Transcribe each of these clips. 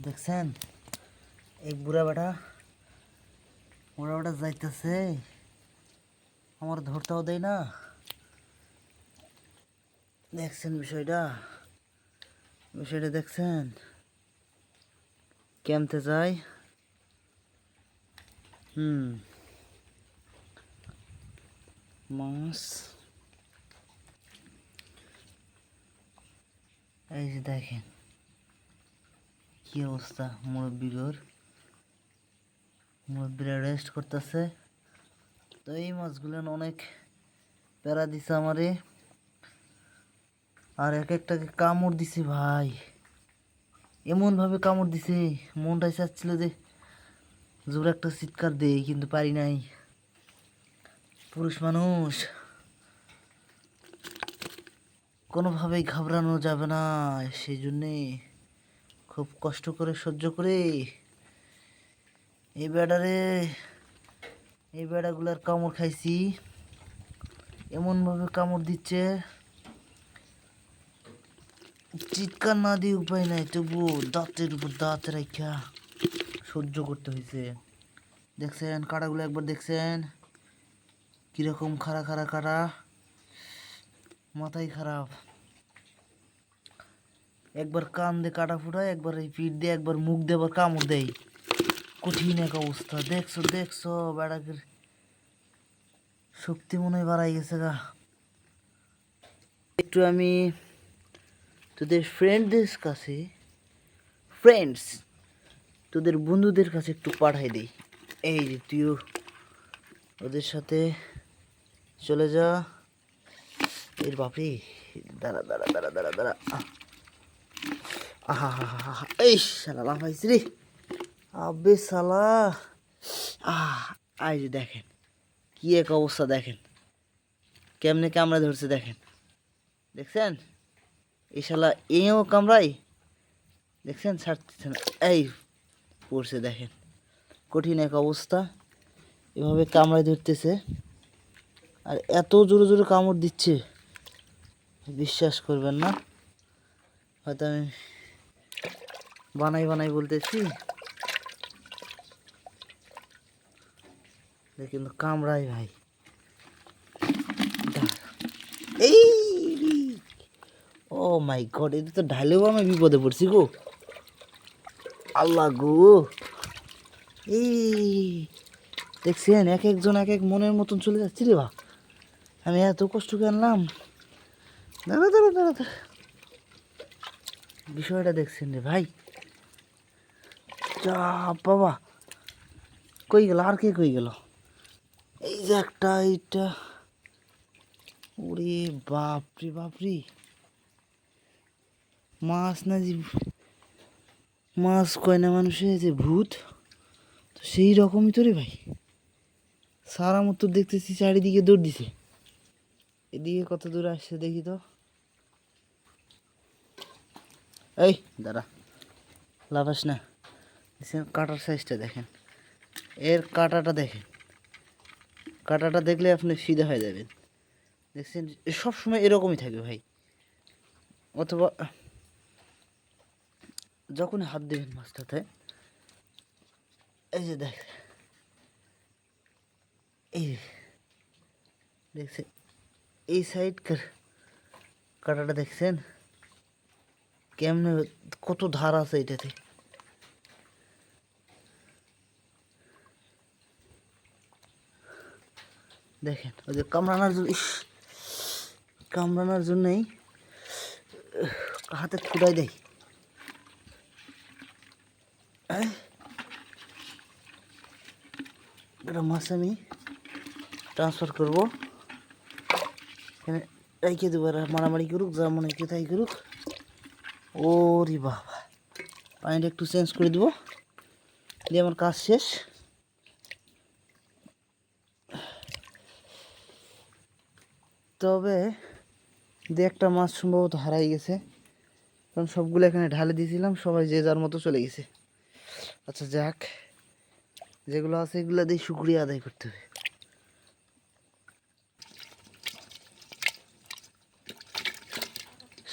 দেখছেন এই বুড়া বেটা যাইতেছে, আমার ধরতেও দেয় না। দেখছেন বিষয়টা দেখছেন কেমতে যায়। মাছ এই যে দেখেন কি অবস্থা, মুরব্বীরা রেস্ট করতেছে। তো এই মাছগুলো অনেক প্যারা দিছে আমারে, আর এক একটাকে কামড় দিছে ভাই, এমন ভাবে কামড় দিছে মনটাই চাচ্ছিল যে জোর একটা চিৎকার দেই, কিন্তু পারি নাই। পুরুষ মানুষ, কোনোভাবেই ঘাবড়ানো যাবে না, সেই জন্যে খুব কষ্ট করে সহ্য করে এই বেড়াগুলার কামড় খাইছি। এমনভাবে কামড় দিচ্ছে, চিৎকার না দিয়ে উপায় নাই, তবুও দাঁতের উপর দাঁত রাখা সহ্য করতে হয়েছে। দেখছেন কাঁটাগুলো, একবার দেখছেন কিরকম খাড়া খাড়া কাঁটা, মাথায় খারাপ। একবার কান দিয়ে কাটা ফুটায়, একবার এই পিঠ দিয়ে, একবার মুখ দিয়ে আবার কামড় দেয়। কঠিন এক অবস্থা। দেখছো বেড়াকের শক্তি মনে হয় বাড়াই গেছে গা। একটু আমি তোদের তোদের বন্ধুদের কাছে একটু পাঠাই দিই। এই যে তুইও ওদের সাথে চলে যা। এর বাপরে, দাঁড়া দাঁড়া দাঁড়া দাঁড়া দাঁড়া, আহা হা হা হা, এই শালা লাফাইছি রে, আবে শালা। এই যে দেখেন কি এক অবস্থা, দেখেন কেমনে কামড়া ধরছে, দেখছেন এই শালা এও কামড়াই, দেখছেন ছাড়তেছে না, এই পড়ছে, দেখেন কঠিন এক অবস্থা। এভাবে কামড়ায় ধরতেছে, আর এত জোরে জোরে কামড় দিচ্ছে বিশ্বাস করবেন না। হয়তো আমি বানাই বলতেছি, কিন্তু কামড়াই ভাই। এই ও মাই গড, এটা তো ঢালেও আমি বিপদে পড়ছি গো, আল্লাহ গো। এই দেখছেন এক একজন এক এক মনের মতন চলে যাচ্ছি রে বা, আমি এত কষ্ট করে আনলাম। দাঁড়া দাঁড়া দাঁড়া দাঁড়া, বিষয়টা দেখছেন রে ভাই, যা বাবা, কই গেল আর কে কই গেল? এই যে একটা, এইটা, ওরে বাপরে বাপরে, মাছ না যে মাছ কয় না মানুষে যে ভূত, তো সেই রকমই তো রে ভাই। সারা মতো দেখতেছি চারিদিকে দৌড় দিছে, এদিকে কত দূর আসছে দেখি তো। এই দাঁড়া, লাফাস না। কাটার সাইজটা দেখেন, এর কাটাটা দেখেন, কাটাটা দেখলে আপনি সিধা হয়ে যাবেন। দেখছেন সবসময় এরকমই থাকবে ভাই, অথবা যখন হাত দেবেন মাছটাতে, এই যে দেখ, এই দেখছেন এই সাইড কাটাটা দেখছেন কেমনে, কত ধার আছে এটাতে। দেখেন ওই যে কামড়ানোর জন্যই হাতে খুঁড়াই দেয়। এটা মাছ আমি ট্রান্সফার করবো, এখানে রেখে দেবো, মারামারি করুক, যা মনে হয় তাই করুক। ওরে বাবা, পানিটা একটু চেঞ্জ করে দেবো, দিয়ে আমার কাজ শেষ। তবে দু একটা মাছ সম্ভবত হারাই গেছে, কারণ সবগুলো এখানে ঢালে দিয়েছিলাম, সবাই যে যার মতো চলে গেছে। আচ্ছা যাক, যেগুলো আছে এগুলো দিয়ে শুকরিয়া আদায় করতে হবে।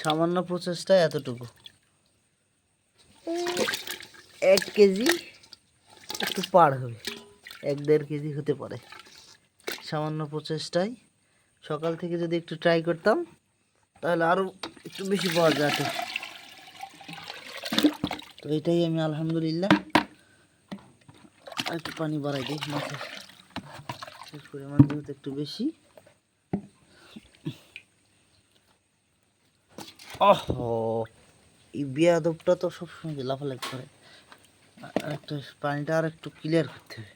সামান্য প্রচেষ্টায় এতটুকু। 1 কেজি একটু পার হবে, 1-1.5 কেজি হতে পারে। সামান্য প্রচেষ্টায় সকাল থেকে যদি একটু ট্রাই করতাম তাহলে আরও একটু বেশি পাওয়া যেত। তো এটাই আমি আলহামদুলিল্লাহ। একটু পানি বাড়াই দিই, মাছের পরিমাণ যেহেতু একটু বেশি। ওহো, এই বেয়াদবটা তো সবসময় লাফালাফি করে। একটা পানিটা আর একটু ক্লিয়ার করতে হবে।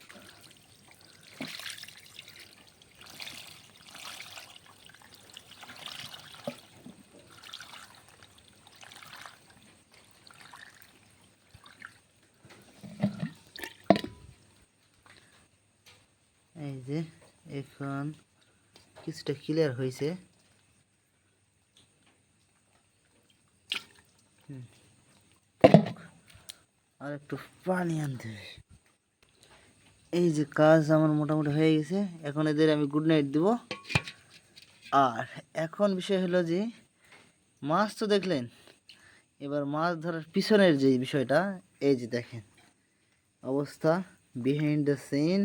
এই যে এখন কিছুটা ক্লিয়ার হয়েছে। আর একটু পানি আনতে হবে। এই যে কাজ আমার মোটামুটি হয়ে গেছে। এখন এদের আমি গুড নাইট দিব। আর এখন বিষয় হলো যে মাছ তো দেখলেন, এবার মাছ ধরার পিছনের যে বিষয়টা, এই যে দেখেন অবস্থা, বিহাইন্ড দ্য সিন।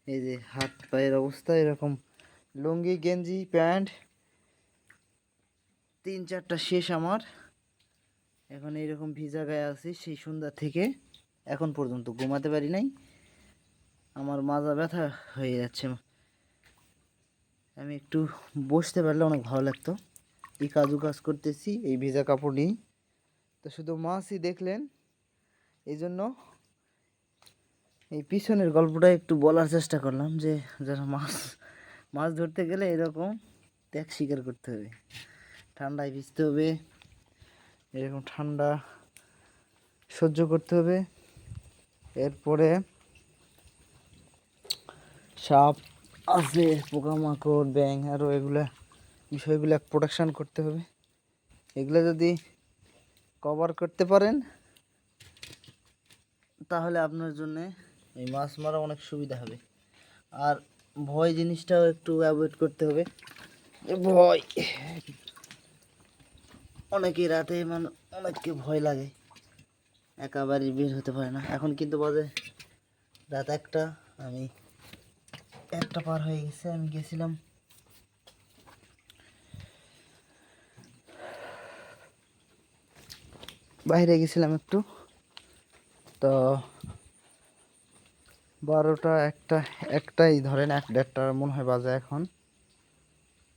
এই যে হাত পায়ের অবস্থা এরকম, লুঙ্গি গেঞ্জি প্যান্ট 3-4টা শেষ আমার। এখন এইরকম ভিজা গায়ে আছি সেই সন্ধ্যা থেকে এখন পর্যন্ত, ঘুমাতে পারি নাই। আমার মাজা ব্যথা হয়ে যাচ্ছে। আমি একটু বসতে পারলে অনেক ভালো লাগতো। এই কাজ করতেছি এই ভেজা কাপড় নিয়ে। তো শুধু মাছই দেখলেন, এই জন্য এই পিছনের গল্পটা একটু বলার চেষ্টা করলাম যে যারা মাছ ধরতে গেলে এরকম ত্যাগ স্বীকার করতে হবে, ঠান্ডায় ভিজতে হবে, এরকম ঠান্ডা সহ্য করতে হবে। এরপরে সাপ আছে, পোকামাকড়, ব্যাঙ, আরও এগুলা বিষয়গুলো প্রোটেকশান করতে হবে। এগুলো যদি কভার করতে পারেন তাহলে আপনার জন্যে এই মাছ মারা অনেক সুবিধা হবে। আর ভয় জিনিসটাও একটু অ্যাভয়েড করতে হবে। ভয়, অনেকে রাতে অনেককে ভয় লাগে, একেবারে বের হতে পারে না। এখন কিন্তু বাজে রাত 1টা, আমি 1টা পার হয়ে গেছে। আমি গেছিলাম বাইরে, গেছিলাম একটু। তো 12টা 1টাই ধরেন, 1-1.5টার মনে হয় বাজে এখন,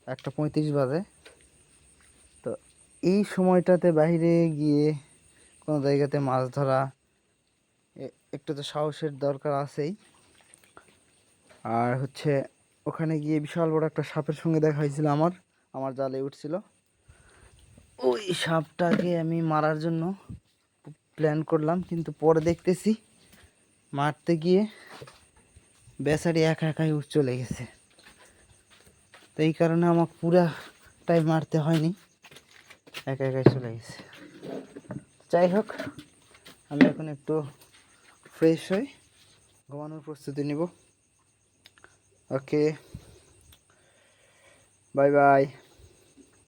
1টা 35 বাজে। তো এই সময়টাতে বাইরে গিয়ে কোনো জায়গাতে মাছ ধরা একটু তো সাহসের দরকার আছেই। আর হচ্ছে ওখানে গিয়ে বিশাল বড় একটা সাপের সঙ্গে দেখা হয়েছিল আমার জালে উঠছিল। ওই সাপটাকে আমি মারার জন্য প্ল্যান করলাম, কিন্তু পরে দেখতেছি মারতে গিয়ে বেচারি একা একাই চলে গেছে। তো এই কারণে আমাকে পুরাটাই মারতে হয়নি, একা একাই চলে গেছে। যাই হোক, আমি এখন একটু ফ্রেশ হই, ঘুমানোর প্রস্তুতি নিব। ওকে, বাই বাই।